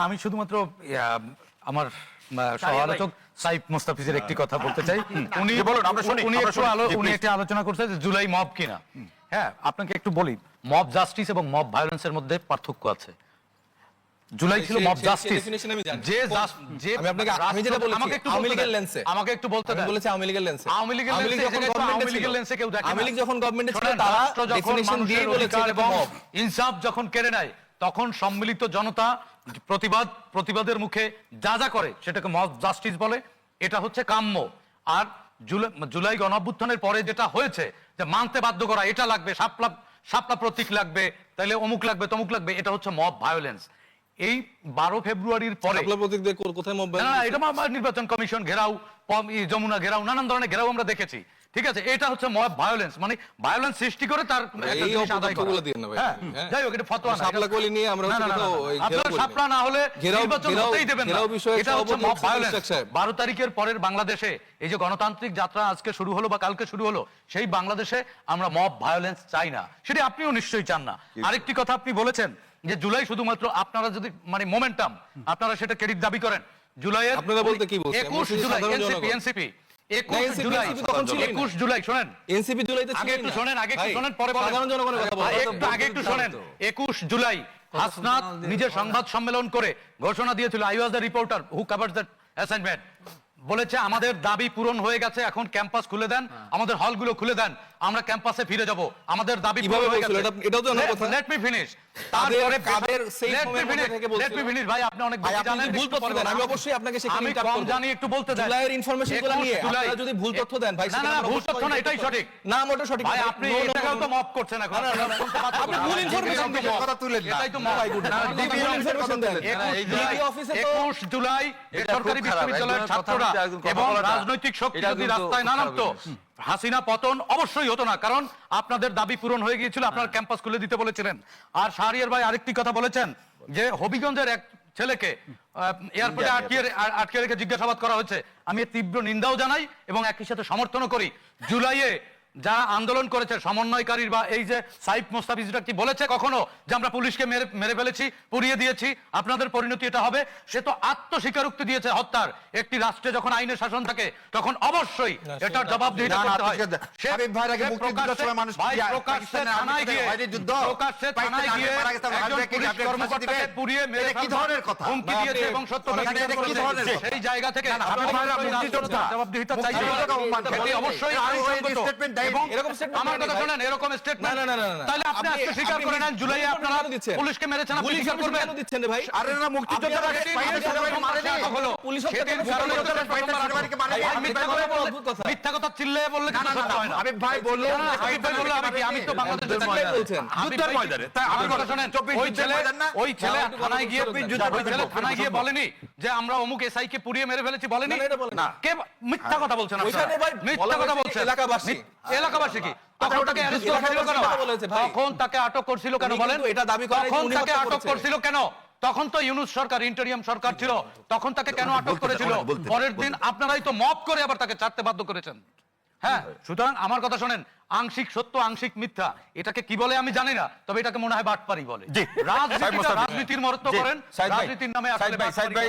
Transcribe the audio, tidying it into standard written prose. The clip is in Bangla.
আমি শুধুমাত্র আমার সহ-আলোচক সাইফ মোস্তাফিজের একটি কথা বলতে চাই। উনি একটি আলোচনা করছে যে জুলাই মব কিনা। হ্যাঁ, আপনাকে একটু বলি, মব জাস্টিস এবং মব ভায়োলেন্সের মধ্যে পার্থক্য আছে। জুলাই ছিল মব জাস্টিস, আমি আপনাকে আমি যেটা বলেছি আওয়ামী লীগের লেন্সে, আমাকে একটু বলতে দেন। আমি বলেছি আওয়ামী লীগের লেন্সে, আওয়ামী লীগের যখন গভর্নমেন্টে লেন্সে কেউ দেখে না। আওয়ামী লীগ যখন গভর্নমেন্টে ছিল তারা ডেফিনিশন দিয়ে বলেছে এবং ইনসাফ যখন কেড়ে নেয় তখন সম্মিলিত জনতা প্রতিবাদের মুখে যা যা করে সেটাকে মব জাস্টিস বলে। এটা হচ্ছে কাম্য। আর জুলাই গণঅভ্যুত্থানের পরে যেটা হয়েছে যে মানতে বাধ্য করা, এটা লাগবে, শাপলা প্রতীক লাগবে, তাইলে অমুক লাগবে তমুক লাগবে, এটা হচ্ছে মব ভায়োলেন্স। এই 12 ফেব্রুয়ারির পরে কোথায় মব এটা নির্বাচন কমিশন ঘেরাও, যমুনা ঘেরাও, নানান ধরনের ঘেরাও আমরা দেখেছি। ঠিক আছে, এটা হচ্ছে মব ভায়োলেন্স, মানে ভায়োলেন্স সৃষ্টি করে তার যাই হোক, এটা ফতোয়া না। শাপলাকলি নিয়ে আমরা আপনারা শাপলা না হলে নির্বাচন হতেই দেবেন না। এটা হচ্ছে মব ভায়োলেন্স। 12 তারিখের পরের বাংলাদেশে এই যে গণতান্ত্রিক যাত্রা আজকে শুরু হলো বা কালকে শুরু হলো, সেই বাংলাদেশে আমরা মব ভায়োলেন্স চাই না। সেটা আপনিও নিশ্চয়ই চান না। আরেকটি কথা আপনি বলেছেন যে জুলাই শুধুমাত্র আপনারা যদি মানে মোমেন্টাম, আপনারা সেটা ক্রেডিট দাবি করেন। জুলাইয়ের আপনারা বলতে কি বলছেন? 21 জুলাই এনসিপি 21 জুলাই শোনেন, এনসিপি জুলাইতে আগে একটু শোনেন, পরে সাধারণ জনগণের কথা বলেন। আগে একটু শোনেন। 21 জুলাই হাসনাত নিজে সংবাদ সম্মেলন করে ঘোষণা দিয়েছিল, I was the reporter who covers that assignment. বলেছে আমাদের দাবি পূরণ হয়ে গেছে, এখন ক্যাম্পাস খুলে দেন, আমাদের হলগুলো খুলে দেন, আমরা ক্যাম্পাসে ফিরে যাব, আমাদের দাবি পূরণ হয়ে গেছে। এটাও তো অনেক কথা। Let me finish. তারপরে কাদের সেই সময় থেকে বলছেন? লেট মি ফিনিশ ভাই, আপনি অনেক বেশি জানেন, ভুল তথ্য দেন। আমি অবশ্যই আপনাকে সেখানে আমি কম জানি, একটু বলতে দেন। জুলাইয়ের ইনফরমেশনগুলো নিয়ে আপনারা যদি ভুল তথ্য দেন ভাই, না না ভুল তথ্য না, এটাই সঠিক। না মোটা সঠিক ভাই, আপনি এটাকেও তো মব করছেন এখন। আপনি ভুল ইনফরমেশন দিয়ে কথা তুলেন না, এটাই তো মব। দিদি ইনফরমেশন দেন। 21 জুলাই সরকারি বিশ্ববিদ্যালয়ের ছাত্ররা এবং রাজনৈতিক শক্তি যদি রাস্তায় না নামতো, হাসিনা পতন অবশ্যই হতো না। কারণ আপনাদের দাবি পূরণ হয়ে গিয়েছিল, আপনার ক্যাম্পাস খুলে দিতে বলেছিলেন। আর শাহরিয়ার ভাই আরেকটি কথা বলেছেন যে হবিগঞ্জের এক ছেলেকে এয়ারপোর্টে আটকে রেখে জিজ্ঞাসাবাদ করা হয়েছে। আমি তীব্র নিন্দাও জানাই এবং একই সাথে সমর্থনও করি। জুলাইয়ে যারা আন্দোলন করেছে সমন্বয়কারীর বা এই যে সাইফ মোস্তাফিজরা কি বলেছে কখনো যে আমরা পুলিশকে মেরে ফেলেছি, পুড়িয়ে দিয়েছি, আপনাদের পরিণতি এটা হবে? সে তো আত্মস্বীকারোক্তি দিয়েছে হত্যার। একটি রাষ্ট্রে যখন আইনের শাসন থাকে তখন অবশ্যই এটার জবাবদিহিতা করতে হয়। প্রকাশ্যে থানায় গিয়ে কর্মকর্তাকে পুড়িয়ে মেরে কি ধরনের কথা হুমকি দিয়েছে এবং সত্য সেই জায়গা থেকে জবাবদিহিতা চাইছে। অবশ্যই আমার কথা শোনেন, এরকম স্টেটমেন্ট তাহলে আপনি আজকে স্বীকার করে নেন জুলাইয়ে আপনারা পুলিশকে মেরেছেন, আপনি স্বীকার করবেন? কেন দিচ্ছেন রে ভাই? আরে না, মুক্তিযোদ্ধারা হলো পুলিশ মিথ্যা কথা চিল্লায়ে বললে কিন্তু সত্য হয় না। আবিব ভাই বলল, আমি তো বাংলাদেশের বলছেন যুদ্ধের ময়দানে। তাই আমার কথা শুনেন, ওই ছেলে থানায় গিয়ে বলেনি যে আমরা অমুক এসআই কে পুড়িয়ে মেরে ফেলেছি, বলেনি? না, কে মিথ্যা কথা বলছেন? মিথ্যা কথা বলছেন এলাকাবাসী কি? তখন তাকে অ্যারেস্ট করেছিল কেন? তখন তাকে আটক করছিল কেন বলেন? এটা দাবি করে তখন তাকে আটক করছিল কেন? তখন তো ইউনূস সরকার, ইন্টারিয়াম সরকার ছিল, তখন তাকে কেন আটক করেছিল? পরের দিন আপনারাই তো মব করে আবার তাকে ছাড়তে বাধ্য করেছেন। হ্যাঁ, সুতরাং আমার কথা শোনেন, আংশিক সত্য আংশিক মিথ্যা এটাকে কি বলে আমি জানি না, তবে এটাকে মনে হয় বাটপারি বলে। রাজনীতির মহত্ব করেন, রাজনীতির নামে আসলে